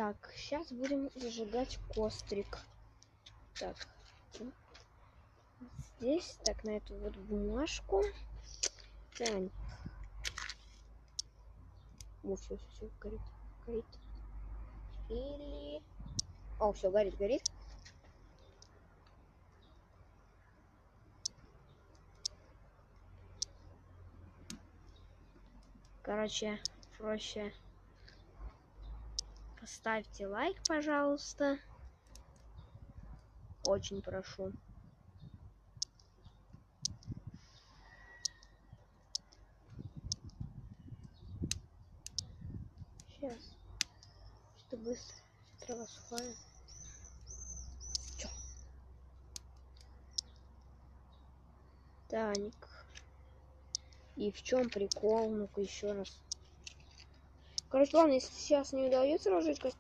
Так, сейчас будем зажигать кострик. Так, здесь, так, на эту вот бумажку. Так. О, все, горит, горит. Или... О, все, горит, горит. Короче, проще. Поставьте лайк, пожалуйста. Очень прошу. Сейчас. Что быстро восходит. Таник. И в чем прикол? Ну-ка еще раз. Короче, ладно, если сейчас не удается разжечь костер,